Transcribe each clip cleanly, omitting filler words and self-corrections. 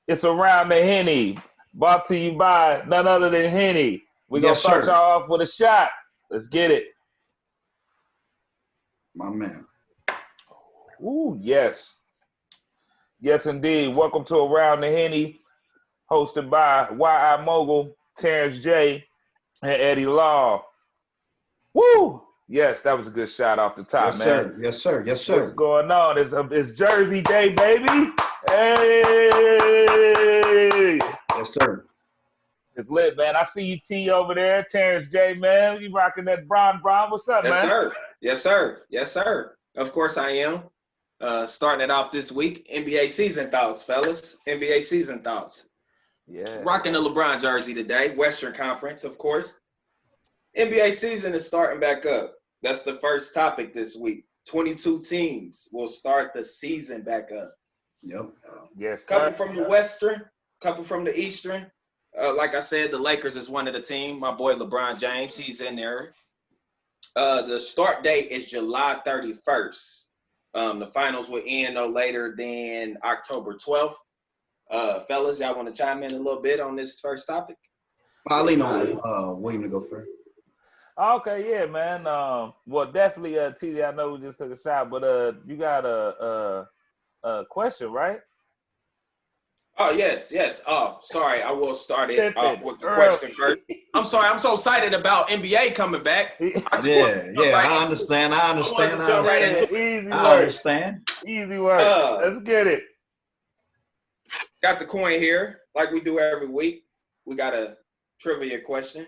It's Around the Henny, brought to you by none other than Henny. We're going to start y'all off with a shot. Let's get it. My man. Ooh, yes. Yes, indeed. Welcome to Around the Henny, hosted by Mogul, Terrance J, and Eddie Law. Woo! Yes, that was a good shot off the top, yes, man. Sir. Yes, sir. Yes, sir. What's going on? It's Jersey Day, baby. Hey! Yes, sir. It's lit, man. I see you, T, over there. Terrance J, man. You rocking that Bron. What's up, yes, man? Sir. Yes, sir. Yes, sir. Of course I am. Starting it off this week, NBA season thoughts, fellas. NBA season thoughts. Yeah. Rocking the LeBron jersey today. Western Conference, of course. NBA season is starting back up. That's the first topic this week. 22 teams will start the season back up. Yep. Yes, sir. Couple from the Western, couple from the Eastern. Like I said, the Lakers is one of the team. My boy LeBron James, he's in there. The start date is July 31st. The finals will end no later than October 12th. Fellas, y'all want to chime in a little bit on this first topic? I'll lean on William to go first. Okay, yeah, man. Well, definitely, TJ, I know we just took a shot, but you got a question, right? Oh, yes. Oh, sorry. I will start it off with the question first. I'm sorry. I'm so excited about NBA coming back. I understand. Easy work. Let's get it. Got the coin here, like we do every week. We got a trivia question.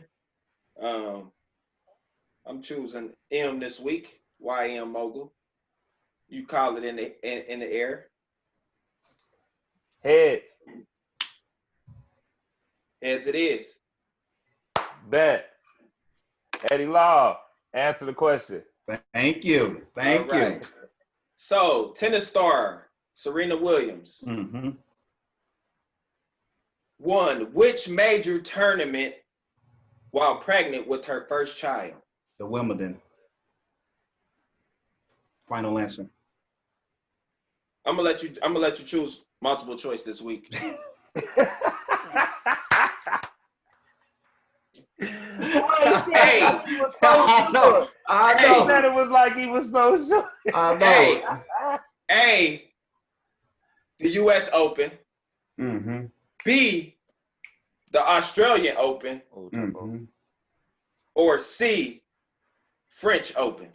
I'm choosing M this week. YM Mogul. You call it in the air. Heads. Heads it is. Bet. Eddie Law, answer the question. Thank you. Thank you. So, tennis star Serena Williams won which major tournament while pregnant with her first child? The Wimbledon. Final answer. I'm gonna let you choose multiple choice this week. Hey, I know. He said it was like he was so sure. I know. A, the U.S. Open. Mm-hmm. B, the Australian Open. Mm-hmm. Or C, French Open.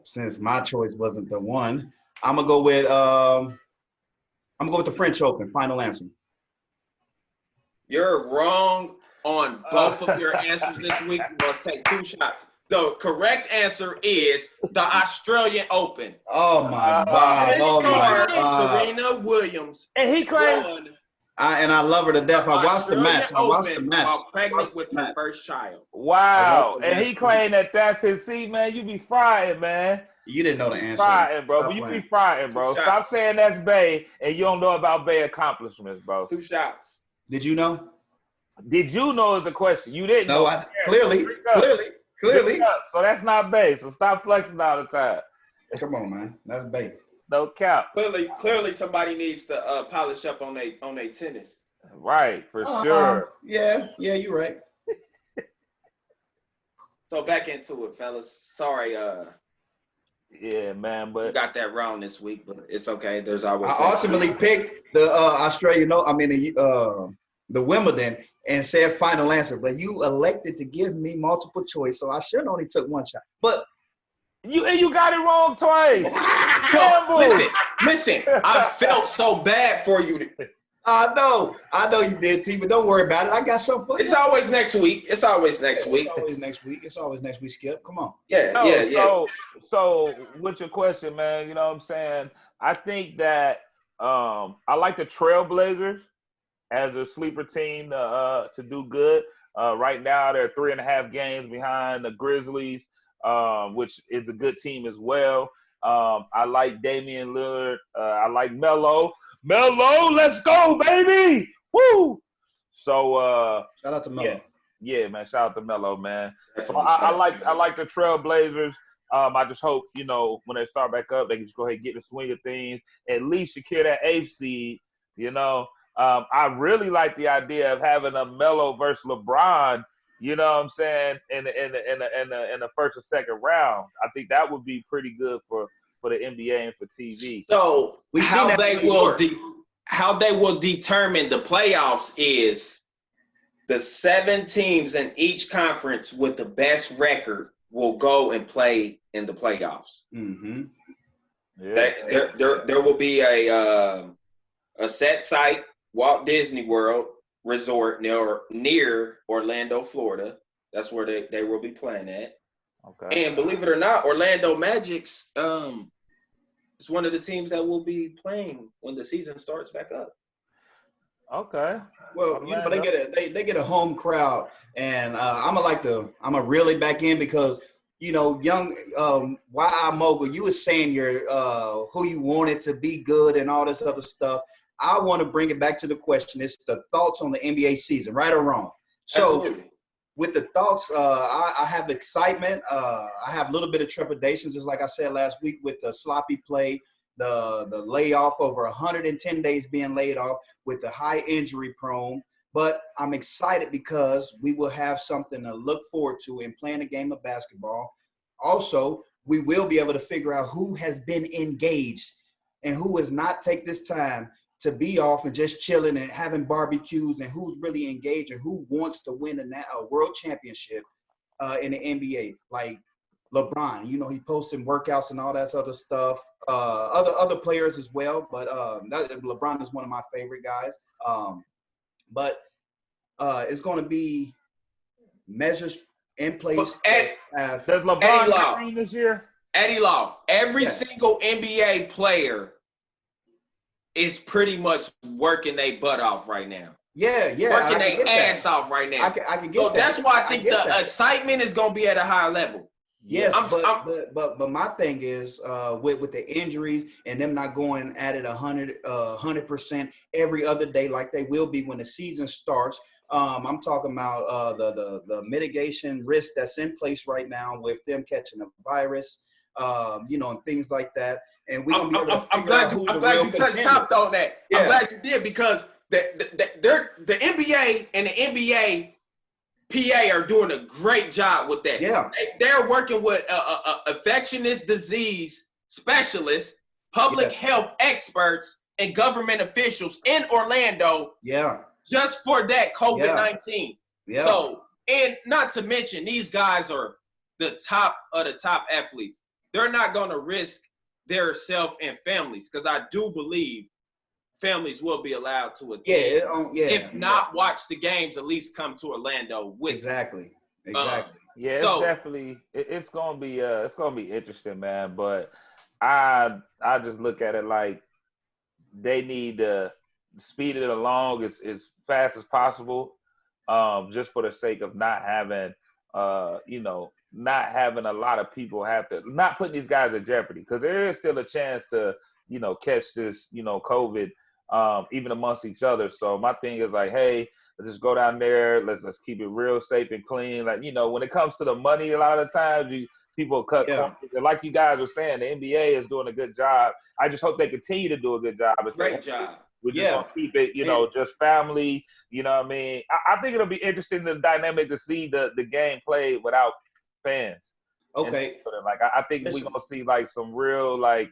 Since my choice wasn't the one, I'm gonna go with the French Open. Final answer. You're wrong on both of your answers this week. You must take 2 shots. The correct answer is the Australian Open. Oh my God! Serena Williams. And he claimed. I love her to death. I watched the match. While pregnant with her first child. Wow. And he claimed that's his seat, man. You be frying, man. You didn't know the answer. Frying, bro. You be frying, bro. Stop saying that's Bay and you don't know about Bay accomplishments, bro. 2 shots. Did you know? Did you know is the question? You didn't know. No, clearly. So that's not Bay. So stop flexing all the time. Come on, man. That's Bay. No cap. Clearly, somebody needs to polish up on their tennis. Right, for sure. Yeah, you're right. So back into it, fellas. Sorry, yeah, man, but you got that wrong this week, but it's okay. There's always. I ultimately picked the Australian. The Wimbledon, and said final answer, but you elected to give me multiple choice, so I should have only took 1 shot. But you got it wrong twice. Listen. I felt so bad for you. I know you did, T. But don't worry about it. I got something for you. It's always next week. It's always next week. Skip. Come on. Yeah. So with your question, man, you know what I'm saying? I think that I like the Trailblazers as a sleeper team to do good. Right now, they're 3.5 games behind the Grizzlies, which is a good team as well. I like Damian Lillard. I like Melo. Let's go, baby! Woo! So shout out to Melo. Yeah, man. Shout out to Melo, man. So I like the Trailblazers. I just hope, when they start back up, they can just go ahead and get the swing of things. At least secure that 8th seed You know, I really like the idea of having a Melo versus LeBron. You know what I'm saying? In the first or second round, I think that would be pretty good for the NBA and for TV. So We've seen how that they before. will how they will determine the playoffs is the 7 teams in each conference with the best record will go and play in the playoffs. Mm-hmm. Yeah. There will be a set site, Walt Disney World Resort near Orlando, Florida. That's where they will be playing at. Okay. And believe it or not, Orlando Magic's is one of the teams that will be playing when the season starts back up. Okay. Well, you know, they get a home crowd, and I'm a really back in because, you know, young YI Mogul, you were saying your who you wanted to be good and all this other stuff. I want to bring it back to the question. It's the thoughts on the NBA season, right or wrong. So Absolutely. with the thoughts, I have excitement. I have a little bit of trepidation, just like I said last week with the sloppy play, the layoff, over 110 days being laid off with the high injury prone. But I'm excited because we will have something to look forward to in playing a game of basketball. Also, we will be able to figure out who has been engaged and who has not take this time to be off and just chilling and having barbecues, and who's really engaged and who wants to win a world championship in the NBA. Like LeBron, you know, he posting workouts and all that other stuff. Other players as well, but LeBron is one of my favorite guys. But it's going to be measures in place. Does LeBron get this year? Eddie Law, every single NBA player is pretty much working their butt off right now. Yeah. Working their ass off right now. I can get so that. That's why I think the excitement is going to be at a high level. Yes, but my thing is with the injuries and them not going at it 100% every other day like they will be when the season starts. I'm talking about the mitigation risk that's in place right now with them catching a virus, you know, and things like that. And we're gonna be able to figure out who's a real contender. I'm glad you touched on that. Yeah. I'm glad you did, because the NBA and the NBA PA are doing a great job with that. Yeah. They're working with infectious disease specialists, public health experts, and government officials in Orlando. Yeah. Just for that COVID-19. Yeah. So, and not to mention, these guys are the top of the top athletes. They're not going to risk their self and families, because I do believe families will be allowed to attend. If not watch the games, at least come to Orlando with exactly. Yeah, it's definitely it's gonna be interesting, man. But I just look at it like they need to speed it along as fast as possible, just for the sake of not having not having a lot of people not putting these guys in jeopardy, because there is still a chance to catch this COVID even amongst each other. So my thing is like, hey, let's just go down there, let's keep it real safe and clean. Like, when it comes to the money, a lot of times people cut corners. And like you guys were saying, the NBA is doing a good job. I just hope they continue to do a good job. Great job. We're just gonna keep it, just family. You know what I mean? I think it'll be interesting, the dynamic, to see the game played without fans. Okay. And, like, I think we're gonna see like some real like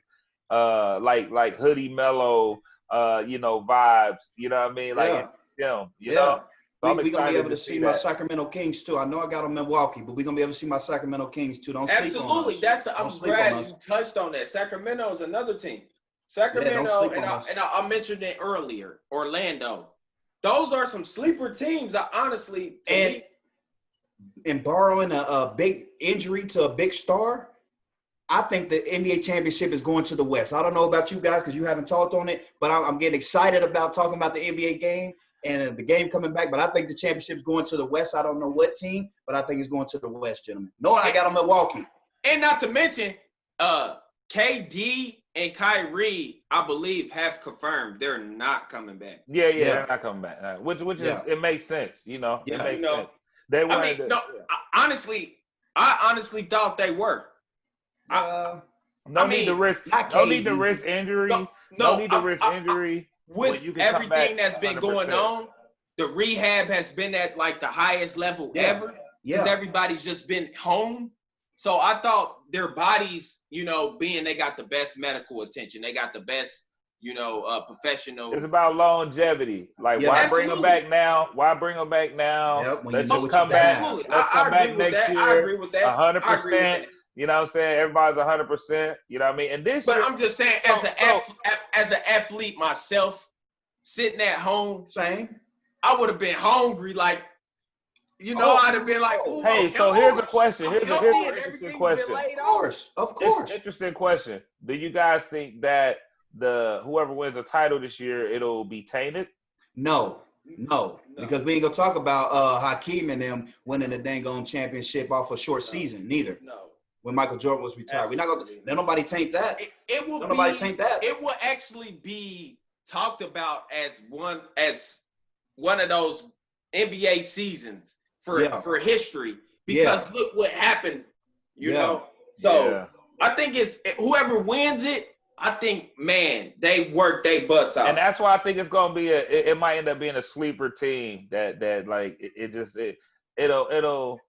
hoodie mellow vibes. You know what I mean? Like know. So we're going to be able to see my Sacramento Kings too. I know I got them in Milwaukee, but we're going to be able to see my Sacramento Kings too. Don't sleep on us. I'm glad you touched on that. Sacramento is another team. Sacramento, and I mentioned it earlier, Orlando. Those are some sleeper teams, honestly. And borrowing a big injury to a big star, I think the NBA championship is going to the West. I don't know about you guys because you haven't talked on it, but I'm getting excited about talking about the NBA game and the game coming back. But I think the championship is going to the West. I don't know what team, but I think it's going to the West, gentlemen. Knowing I got them Milwaukee. And not to mention, KD and Kyrie, I believe, have confirmed they're not coming back. Yeah. They're not coming back. Which is, it makes sense, It makes sense. I honestly thought they were. No need to risk injury. No need to risk injury. with you can come back everything that's been going 100%. on, the rehab has been at like the highest level ever because everybody's just been home. So I thought their bodies, you know, being they got the best medical attention, they got the best, you know, professional. It's about longevity. Like, why bring them back now? Why bring them back now? Yep, when Let's you know just what come you back. have. Let's come back next year. I agree with that. 100%. You know what I'm saying? Everybody's 100%. You know what I mean? And this But year, I'm just saying, as an athlete myself, sitting at home, same. I would have been hungry. Like, you know, I'd have been like, ooh, hey, so here's a question. Here's an interesting question. Of course. Interesting question. Do you guys think that whoever wins the title this year, it'll be tainted? No. Because we ain't gonna talk about Hakeem and them winning the dang on championship off a short season, neither. No. When Michael Jordan was retired. We're not gonna let nobody taint that. Nobody taint that. It will actually be talked about as one of those NBA seasons for history. Because look what happened, you know. So I think it's whoever wins it, I think, man, they work their butts out. And that's why I think it's gonna be it might end up being a sleeper team that like it'll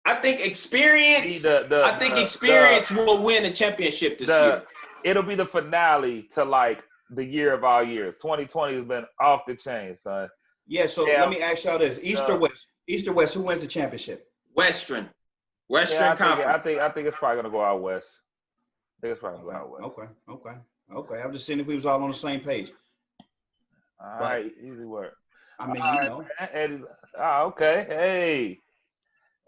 I think experience. Experience will win the championship this year. It'll be the finale to like the year of all years. 2020 has been off the chain, son. Yeah. So let me ask y'all this: East or West? East or West? Who wins the championship? Western Conference. I think it's probably gonna go out west. I think it's probably gonna go out west. Okay. I'm just seeing if we was all on the same page. All right, easy work. I mean, you know. Eddie, okay.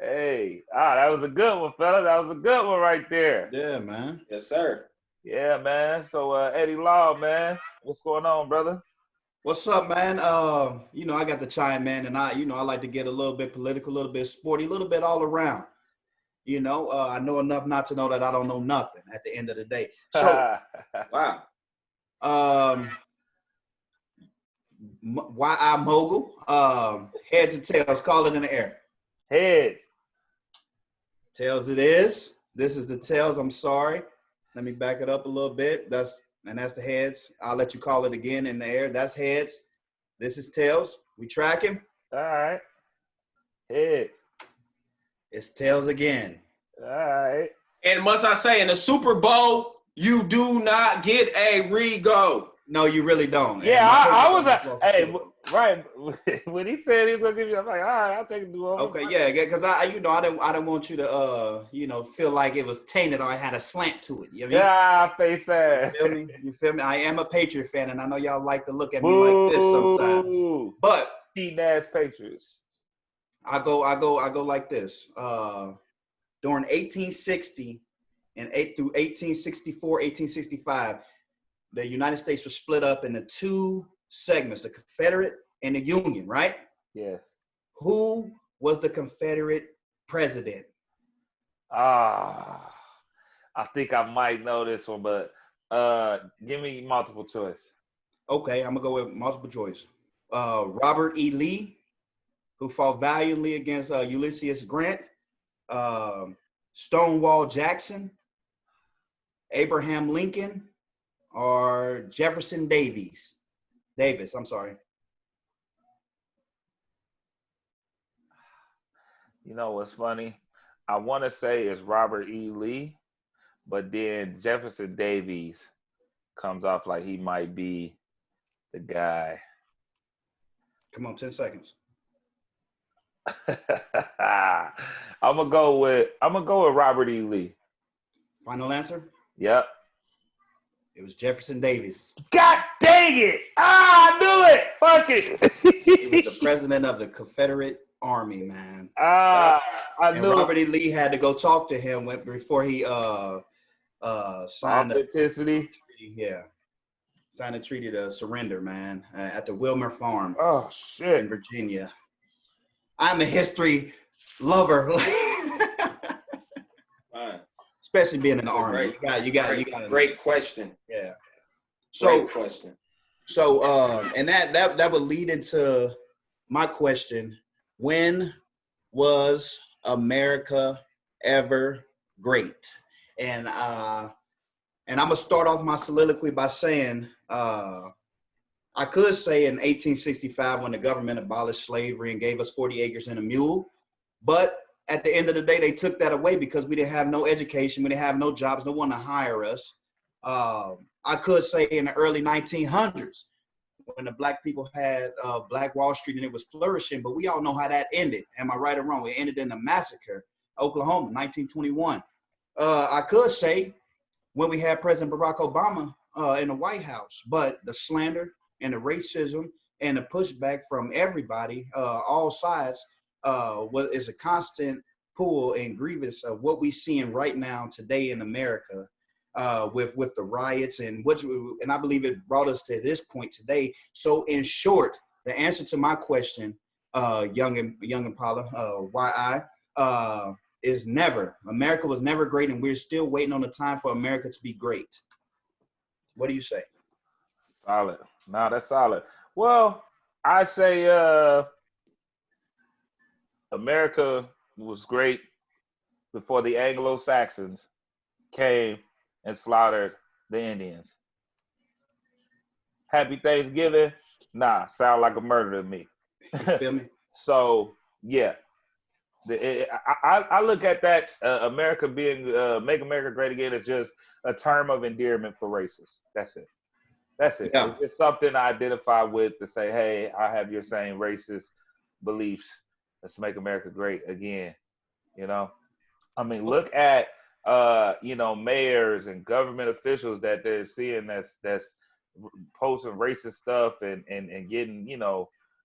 Hey, that was a good one, fella. That was a good one right there. Yeah, man. Yes, sir. Yeah, man. So, Eddie Law, man, what's going on, brother? What's up, man? You know, I got the chime in, and I like to get a little bit political, a little bit sporty, a little bit all around. You know, I know enough not to know that I don't know nothing at the end of the day. So, wow. Why I Mogul? Heads and tails, call it in the air. Heads. Tails it is. This is the tails. I'm sorry. Let me back it up a little bit. That's the heads. I'll let you call it again in the air. That's heads. This is tails. We tracking? All right. Heads. It's tails again. All right. And must I say, in the Super Bowl, you do not get a re-go. No, you really don't. Yeah, I was right when he said he's gonna give you. I'm like, all right, I'll take it. Okay, yeah, because I didn't want you to feel like it was tainted or it had a slant to it. You know what I mean? Yeah, face ass. You feel me? I am a Patriot fan, and I know y'all like to look at me like this sometimes. But eating ass Patriots. I go like this. During 1860 and through 1864, 1865. The United States was split up into two segments, the Confederate and the Union, right? Yes. Who was the Confederate president? I think I might know this one, but give me multiple choice. Okay, I'm going to go with multiple choice. Robert E. Lee, who fought valiantly against Ulysses Grant. Stonewall Jackson. Abraham Lincoln. Or Jefferson Davis, I'm sorry. You know what's funny? I want to say it's Robert E. Lee, but then Jefferson Davis comes off like he might be the guy. Come on, 10 seconds. I'm gonna go with Robert E. Lee. Final answer? Yep. It was Jefferson Davis. God dang it! I knew it! Fuck it! He was the president of the Confederate Army, man. I knew Robert E. Lee had to go talk to him before he signed authenticity. Signed a treaty to surrender, man, at the Wilmer Farm. Oh shit! In Virginia. I'm a history lover. Especially being in the Army. You got great question. Yeah. Great question. So and that would lead into my question. When was America ever great? And And I'm going to start off my soliloquy by saying, I could say in 1865 when the government abolished slavery and gave us 40 acres and a mule, but at the end of the day, they took that away because we didn't have no education, we didn't have no jobs, no one to hire us. I could say in the early 1900s when the black people had Black Wall Street and it was flourishing, but we all know how that ended. Am I right or wrong? It ended in a massacre, Oklahoma, 1921. I could say when we had President Barack Obama in the White House, but the slander and the racism and the pushback from everybody, all sides, is a constant pull and grievance of what we're seeing right now today in America, with the riots and and I believe it brought us to this point today. So in short, the answer to my question, young Impala, why is never. America was never great, and we're still waiting on the time for America to be great. What do you say? Solid. No, that's solid. Well, I say America was great before the Anglo-Saxons came and slaughtered the Indians. Happy Thanksgiving? Nah, sound like a murder to me. You feel me? So, yeah. I look at that America being Make America Great Again as just a term of endearment for racists. That's it. That's it. Yeah. It's something I identify with to say, hey, I have your same racist beliefs. Let's make America great again. You know, I mean, look at mayors and government officials that they're seeing that's posting racist stuff and getting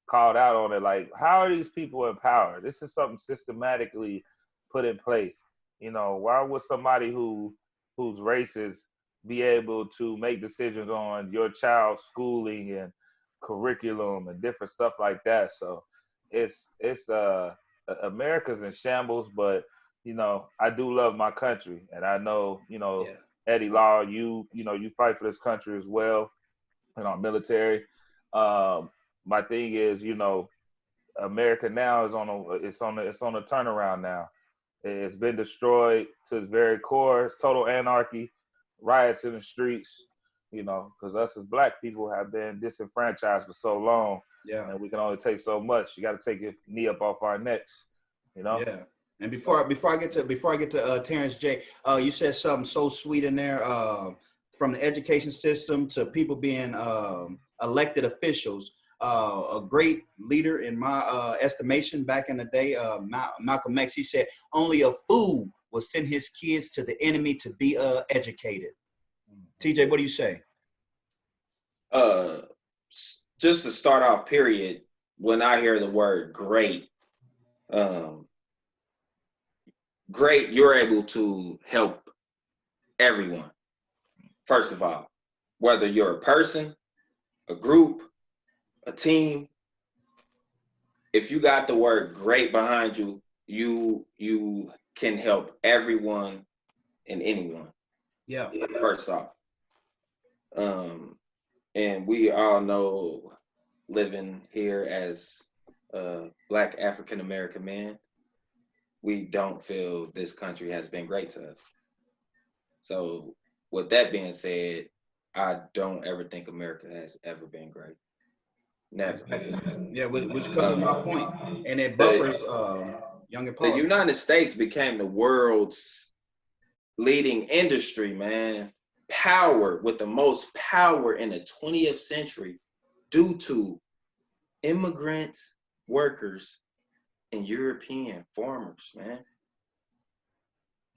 called out on it. Like, how are these people in power? This is something systematically put in place. Why would somebody who's racist be able to make decisions on your child's schooling and curriculum and different stuff like that? So it's America's in shambles, but I do love my country, and I know Eddie Law, you fight for this country as well in our military. My thing is, America now is on a turnaround now. It's been destroyed to its very core. It's total anarchy, riots in the streets, because us as black people have been disenfranchised for so long. Yeah. And we can only take so much. You got to take your knee up off our necks, Yeah. And before I get to Terrance J, you said something so sweet in there, from the education system to people being elected officials. A great leader in my estimation back in the day, Malcolm X, he said, only a fool will send his kids to the enemy to be educated. TJ, what do you say? Just to start off, period, when I hear the word great, great, you're able to help everyone. First of all, whether you're a person, a group, a team, if you got the word great behind you, you can help everyone and anyone. Yeah. First off. And we all know, living here as a Black African American man, we don't feel this country has been great to us. So with that being said, I don't ever think America has ever been great. Never. Exactly. Yeah, which comes to my point. And it buffers young and The United States became the world's leading industry, man. Power, with the most power in the 20th century, due to immigrants, workers, and European farmers, man.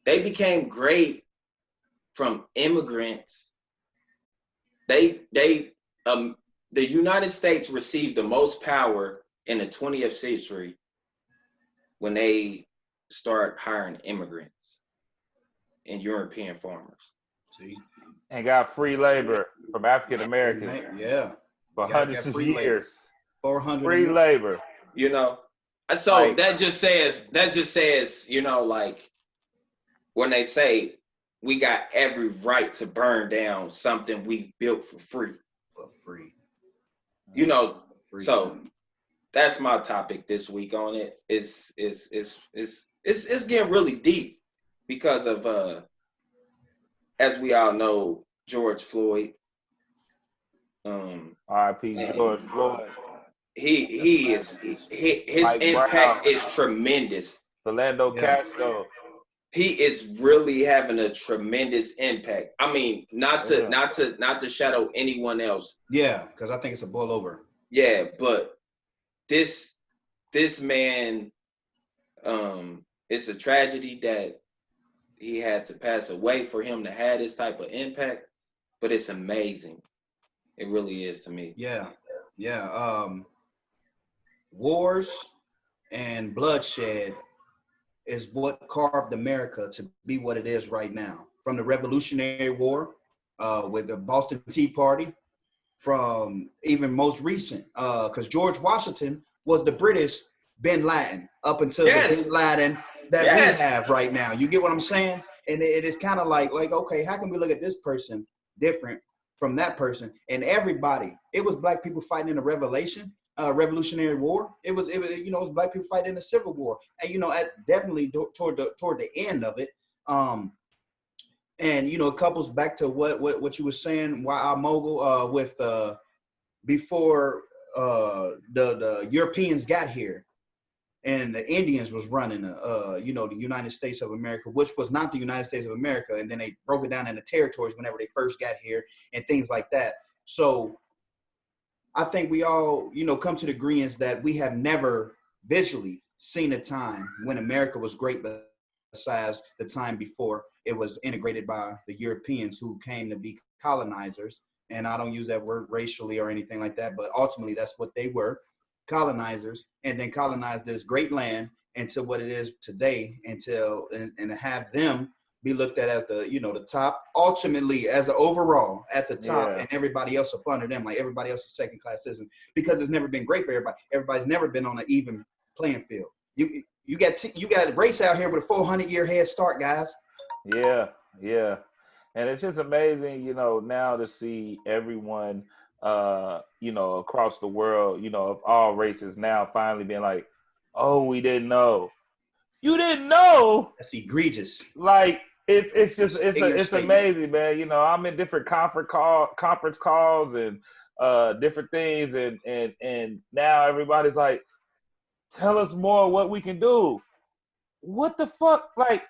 They became great from immigrants. The United States received the most power in the 20th century when they start hiring immigrants and European farmers. See? And got free labor from African Americans. Yeah. For hundreds of years. 400 free labor. So like, that just says, like, when they say we got every right to burn down something we built for free. For free. So that's my topic this week on it. It's getting really deep because of as we all know, George Floyd. R.I.P. George Floyd. His Mike impact Brown. is tremendous. Philando Castro. He is really having a tremendous impact. I mean, not to shadow anyone else. Yeah, because I think it's a boil over. Yeah, but this man, it's a tragedy that he had to pass away for him to have this type of impact, but it's amazing. It really is to me. Yeah. Wars and bloodshed is what carved America to be what it is right now. From the Revolutionary War, with the Boston Tea Party, from even most recent, because George Washington was the British Bin Laden up until the Bin Laden that we have right now. You get what I'm saying? And it is kind of like, okay, how can we look at this person different from that person? And everybody, it was black people fighting in the Revolutionary War. It was it was black people fighting in the Civil War, and definitely toward the end of it. And it couples back to what you were saying. Why our Mogul with before the Europeans got here, and the Indians was running the United States of America, which was not the United States of America, and then they broke it down into territories whenever they first got here and things like that. So I think we all come to the agreement that we have never visually seen a time when America was great besides the time before it was integrated by the Europeans who came to be colonizers. And I don't use that word racially or anything like that, but ultimately that's what they were, colonizers, and then colonized this great land into what it is today, and have them be looked at as the top, ultimately as an overall at the top, and everybody else up under them, like everybody else is second class citizen, because it's never been great for everybody. Everybody's never been on an even playing field. You got a race out here with a 400-year head start, guys. Yeah. And it's just amazing, now to see everyone, across the world, of all races now finally being like, oh, we didn't know. You didn't know? That's egregious. Like, it's amazing, man. I'm in different conference calls and different things, and now everybody's like, tell us more what we can do. What the fuck? Like,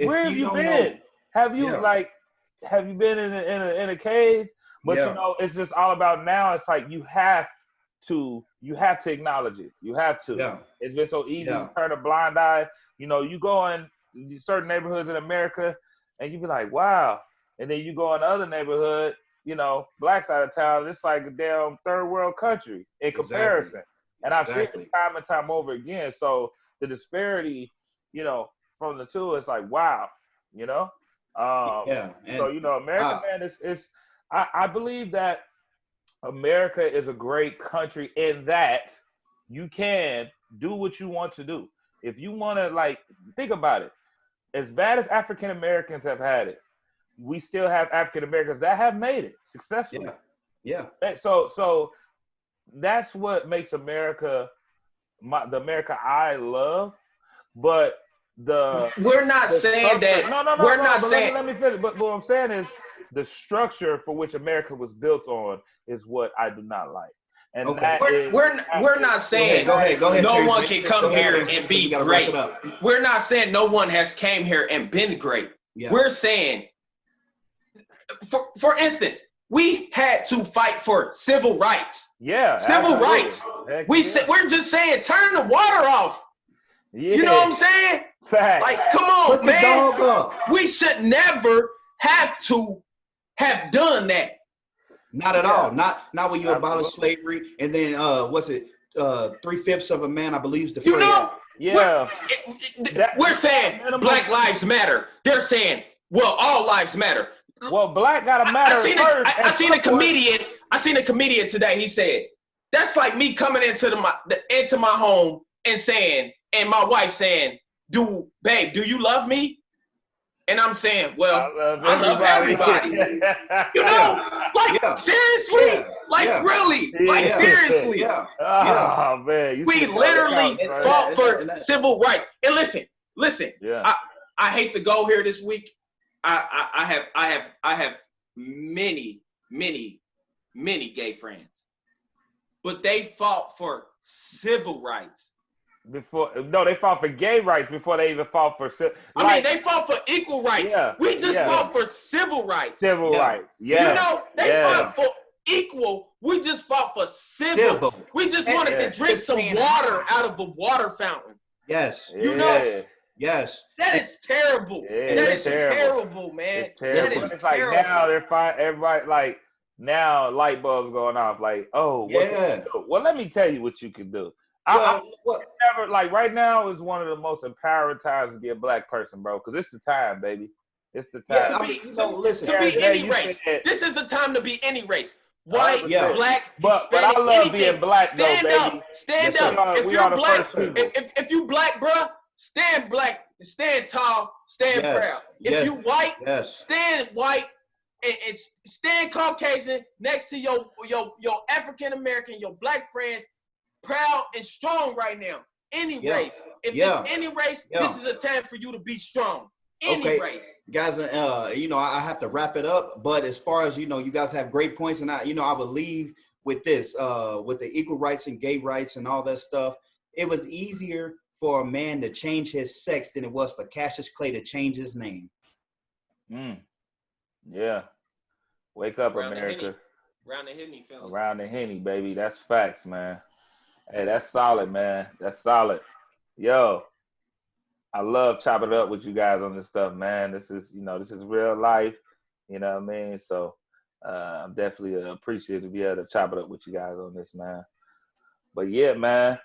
where have you been? Have you have you been in a cave? But it's just all about now. It's like you have to acknowledge it. You have to. Yeah. It's been so easy to turn a blind eye. You go in certain neighborhoods in America and you be like, wow. And then you go in other neighborhood, black side of town, it's like a damn third world country in comparison. And I've seen it time and time over again. So the disparity, from the two, it's like, wow, So, America, man, it's I believe that America is a great country in that you can do what you want to do. If you want to, think about it. As bad as African Americans have had it, we still have African Americans that have made it successfully. Yeah. So that's what makes America the America I love. But we're not saying that. No. We're not saying. Let me finish. But what I'm saying is the structure for which America was built on is what I do not like. And we're not saying go ahead, no one can come here and be great. We're not saying no one has came here and been great. Yeah. We're saying, for instance, we had to fight for civil rights. Yeah, civil rights. We're just saying turn the water off. Yeah. You know what I'm saying? Fact. Like, come on, put man. The dog up. We should never have to have done that. Not at all. Not when you abolish slavery, and then what's it? 3/5 of a man, I believe, is the phrase. We're saying Black Lives Matter. They're saying, well, all lives matter. Well, black gotta matter first. I seen a comedian today. He said, that's like me coming into my home and saying, and my wife saying, babe, do you love me? And I'm saying, well, I love everybody. Seriously? Really? Seriously? Oh, man. We literally fought for civil rights. And listen. Yeah. I hate to go here this week, I have many gay friends, but they fought for civil rights. They fought for gay rights before they even fought for. They fought for equal rights. Yeah, We just fought for civil rights. Civil rights. Yes. You know, they fought for equal. We just fought for civil. We just wanted to drink some water out of a water fountain. Yes. You know. Yes. That is terrible. Yeah, that is terrible, man. It's terrible. That is it's like terrible. now they're fine. Everybody like now light bulbs going off. Like, oh, what can you do? Well, let me tell you what you can do. Never like right now is one of the most empowering times to be a black person, bro. Because it's the time, baby. It's the time. Yeah, listen. To be any race. This is the time to be any race. White, black, but I love being black though, baby. Stand up. If you're black, if you black, bro, stand black, stand tall, stand proud. If you white, stand white, and stand Caucasian next to your African American, your black friends. Proud and strong right now. Any race. If it's any race, this is a time for you to be strong. Any race. Guys, I have to wrap it up. But as far as, you guys have great points. And I would leave with this, with the equal rights and gay rights and all that stuff. It was easier for a man to change his sex than it was for Cassius Clay to change his name. Yeah. Wake up, America. Around the Henny, fellas. Around the Henny, baby. That's facts, man. Hey, that's solid, man. That's solid. Yo, I love chopping it up with you guys on this stuff, man. This is real life. You know what I mean? So I'm definitely appreciative to be able to chop it up with you guys on this, man. But yeah, man.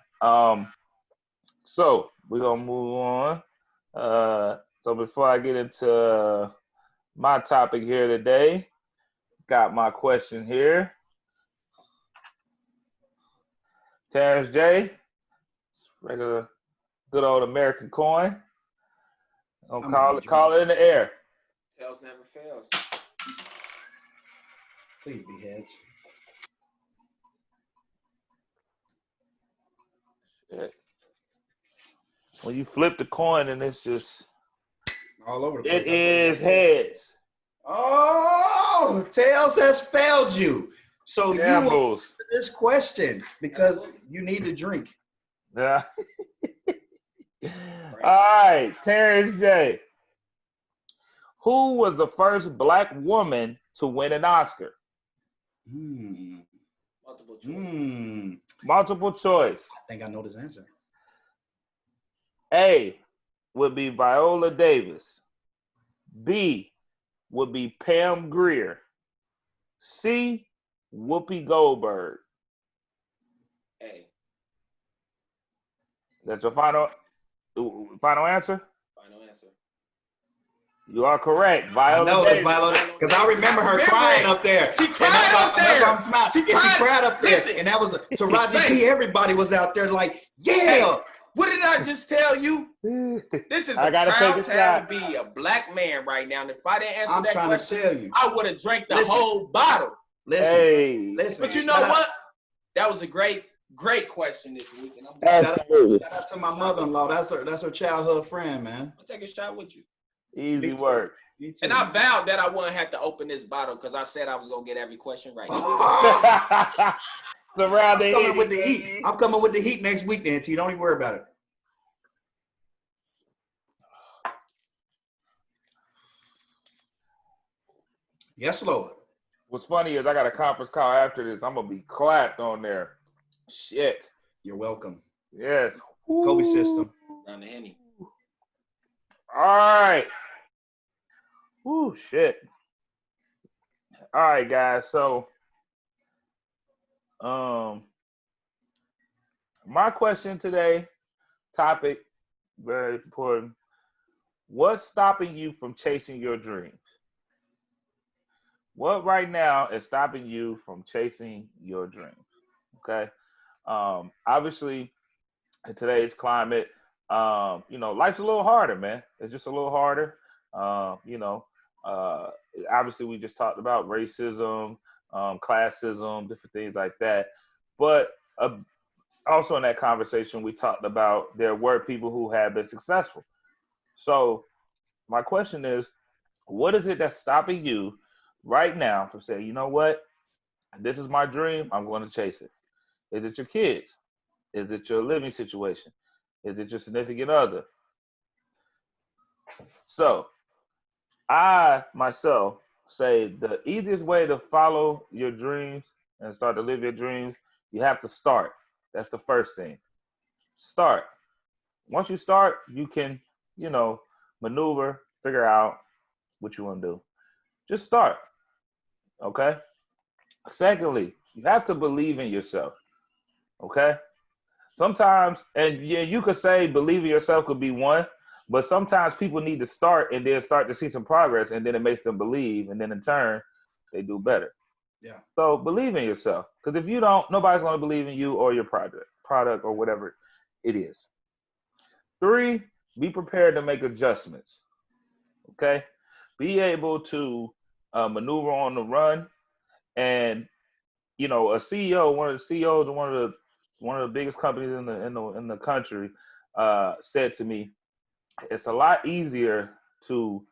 So we're gonna move on. So before I get into my topic here today, got my question here. Terrance J, regular good old American coin. Call it in the air. Tails never fails. Please be heads. Shit. When you flip the coin and it's just all over the place. It is heads. Oh, Tails has failed you. So you will this question because you need to drink. Yeah. All right, Terrance J. Who was the first black woman to win an Oscar? Multiple choice. Multiple choice. I think I know this answer. A would be Viola Davis. B would be Pam Grier. C, Whoopi Goldberg. A. That's your final answer? Final answer. You are correct. Viola Davis. Because I remember her crying up there. She cried up there. I'm smiling. She cried up there. Listen, and that was Taraji P. Everybody was out there like, yeah. Hey, what did I just tell you? This is a proud time to be a black man right now. And if I didn't answer that question, to tell you. I would have drank the whole bottle. Listen. But you know what? That was a great question this week. And shout out to my mother-in-law. That's her childhood friend, man. I'll take a shot with you. Easy work. And I vowed that I wouldn't have to open this bottle because I said I was going to get every question right. Surrounding I'm coming with the heat. I'm coming with the heat next week, then, T. Don't even worry about it. Yes, Lord. What's funny is I got a conference call after this. I'm going to be clapped on there. Shit. You're welcome. Yes. Kobe system. Around the Henny. All right. Ooh, shit. All right, guys. So, my question today, topic, very important. What's stopping you from chasing your dreams? What right now is stopping you from chasing your dreams? Okay. Obviously, in today's climate, life's a little harder, man. It's just a little harder. Obviously we just talked about racism, classism, different things like that. But also in that conversation, we talked about there were people who have been successful. So my question is, What is it that's stopping you right now from saying, you know what? This is my dream. I'm going to chase it. Is it your kids? Is it your living situation? Is it your significant other? So I myself say the easiest way to follow your dreams and start to live your dreams, you have to start. That's the first thing. Start. Once you start, you can, maneuver, figure out what you want to do. Just start. Okay? Secondly, you have to believe in yourself. Okay? Sometimes, and yeah, you could say believe in yourself could be one, but sometimes people need to start and then start to see some progress, and then it makes them believe, and then in turn, they do better. Yeah. So believe in yourself, because if you don't, nobody's going to believe in you or your product or whatever it is. 3, be prepared to make adjustments. Okay, be able to maneuver on the run, and a CEO, one of the CEOs of one of the biggest companies in the country, said to me, it's a lot easier to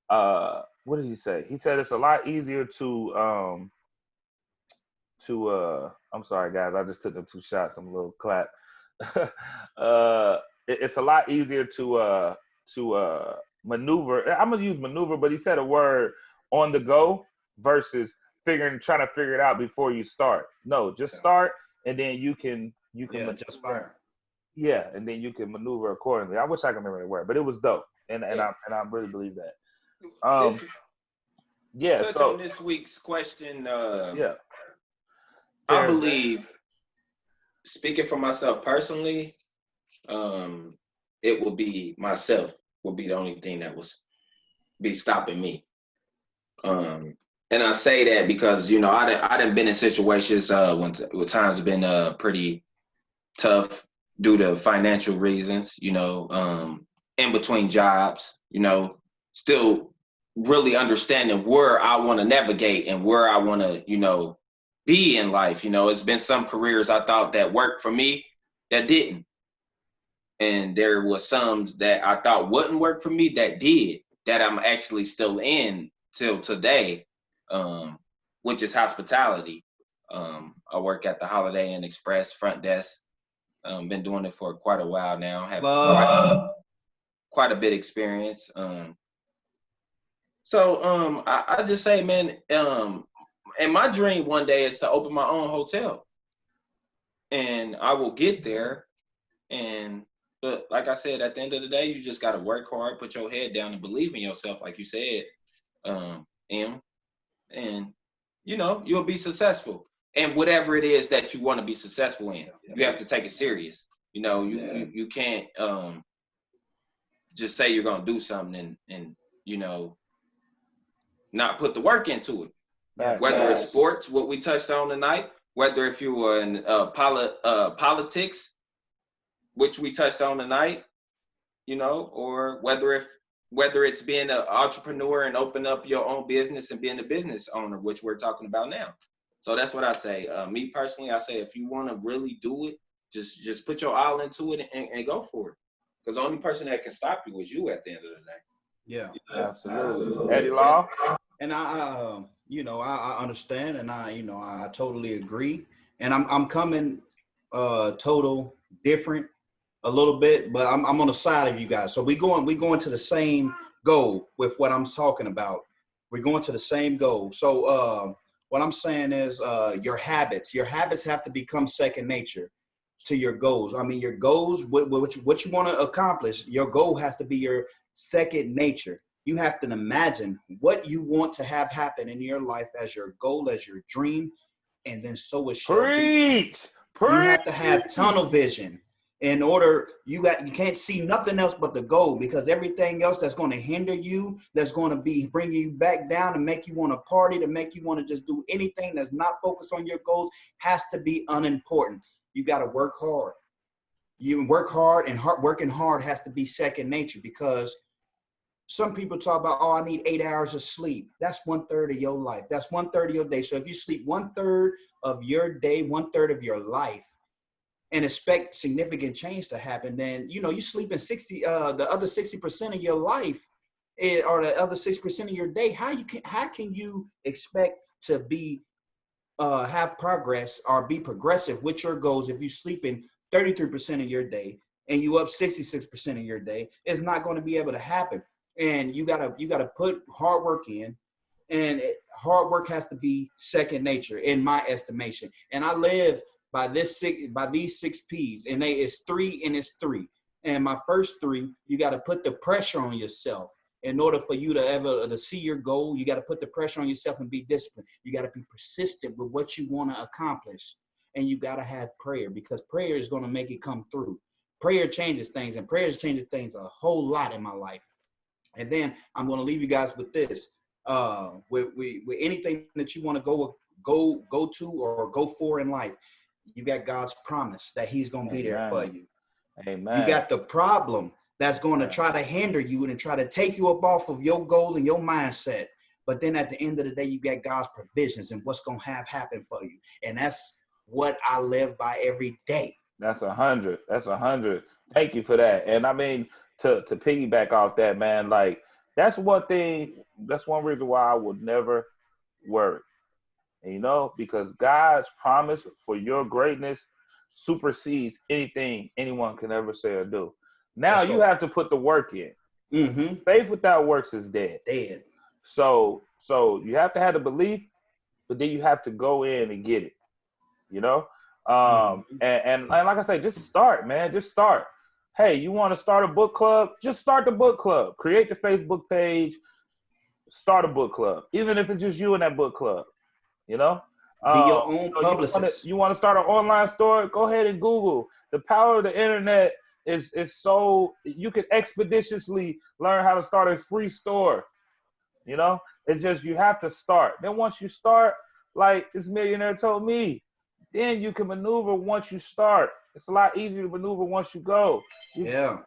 what did he say? He said it's a lot easier to I'm sorry guys, I just took them 2 shots. I'm a little clap. It's a lot easier to maneuver. I'm gonna use maneuver, but he said a word on the go versus trying to figure it out before you start. No, just start, and then you can just fire. Yeah, and then you can maneuver accordingly. I wish I could remember the word, but it was dope, and I really believe that. Yeah. Touch So on this week's question. Yeah. I believe, speaking for myself personally, it will be myself will be the only thing that will be stopping me. And I say that because I done been in situations when times have been pretty tough due to financial reasons. In between jobs. Still really understanding where I want to navigate and where I want to be in life. It's been some careers I thought that worked for me that didn't, and there was some that I thought wouldn't work for me that did, that I'm actually still in till today, which is hospitality. I work at the Holiday Inn Express front desk. Been doing it for quite a while now. Have quite a bit experience. So I just say, man, and my dream one day is to open my own hotel, and I will get there. But like I said, at the end of the day, you just got to work hard, put your head down, and believe in yourself, like you said, M. And you'll be successful. And whatever it is that you want to be successful in, you have to take it serious. You can't just say you're gonna do something and not put the work into it. Right. Whether it's sports, what we touched on tonight, whether if you were in politics, which we touched on tonight, or whether it's being an entrepreneur and open up your own business and being a business owner, which we're talking about now. So that's what I say. Me personally, I say if you want to really do it, just put your all into it and go for it. Because the only person that can stop you is you at the end of the day. Yeah, absolutely. Eddie Law. And I understand, and I totally agree. And I'm coming total different a little bit, but I'm on the side of you guys. So we going to the same goal with what I'm talking about. We're going to the same goal. So what I'm saying is your habits have to become second nature to your goals. I mean, your goals, what you want to accomplish, your goal has to be your second nature. You have to imagine what you want to have happen in your life as your goal, as your dream, and then so it shall be. You have to have tunnel vision. In order, you can't see nothing else but the goal, because everything else that's going to hinder you, that's going to be bringing you back down and make you want to party, to make you want to just do anything that's not focused on your goals, has to be unimportant. You got to work hard. You work hard, and working hard has to be second nature, because some people talk about, I need 8 hours of sleep. That's 1/3 of your life. That's 1/3 of your day. So if you sleep 1/3 of your day, 1/3 of your life, and expect significant change to happen, then you sleep in the other 60% of your life. or the other 6% of your day, how can you expect to be have progress or be progressive with your goals if you sleeping 33% of your day and you up 66% of your day? It's not going to be able to happen. And you gotta put hard work in, and hard work has to be second nature in my estimation. And I live by these 6 P's, and it's 3 and it's 3. And my first 3, you got to put the pressure on yourself. In order for you to see your goal, you got to put the pressure on yourself and be disciplined. You got to be persistent with what you want to accomplish. And you got to have prayer, because prayer is going to make it come through. Prayer changes things, and prayer changes things a whole lot in my life. And then I'm going to leave you guys with this. With anything that you want to go to or go for in life, you got God's promise that he's going to be there for you. Amen. You got the problem that's going to try to hinder you and try to take you up off of your goal and your mindset. But then at the end of the day, you got God's provisions and what's going to have happen for you. And that's what I live by every day. That's 100. That's 100. Thank you for that. And I mean, to piggyback off that, man, like, that's one thing, that's one reason why I would never worry. And, you know, because God's promise for your greatness supersedes anything anyone can ever say or do. Now you have to put the work in. Mm-hmm. Faith without works is dead. Dead. So you have to have the belief, but then you have to go in and get it. You know? And like I say, just start, man. Just start. Hey, you want to start a book club? Just start the book club. Create the Facebook page. Start a book club. Even if it's just you in that book club. You know? Be your own publicist. You want to start an online store? Go ahead and Google. The power of the internet is so you can expeditiously learn how to start a free store. You know? It's just you have to start. Then once you start, like this millionaire told me, then you can maneuver once you start. It's a lot easier to maneuver once you go. Yeah.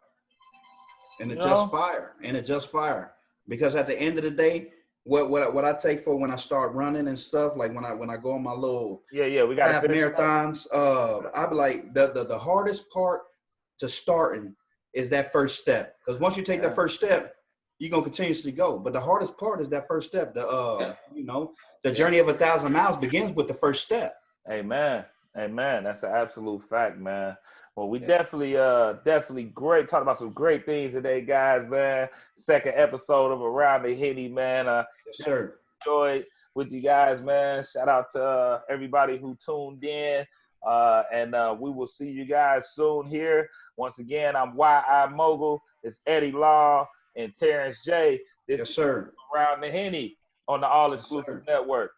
And it just fire. And it just fire. Because at the end of the day, what I take for when I start running and stuff, like when I go on my little we got half marathons, I be like the hardest part to starting is that first step. Because once you take that first step, you're gonna continuously go. But the hardest part is that first step. The journey of 1,000 miles begins with the first step. Amen. That's an absolute fact, man. Well, we definitely great. Talking about some great things today, guys, man. Second episode of Around the Henny, man. Yes, sir. Enjoyed with you guys, man. Shout out to everybody who tuned in. And we will see you guys soon here. Once again, I'm Y.I. Mogul. It's Eddie Law and Terrance J. This yes, sir. Around the Henny on the All Exclusive Network.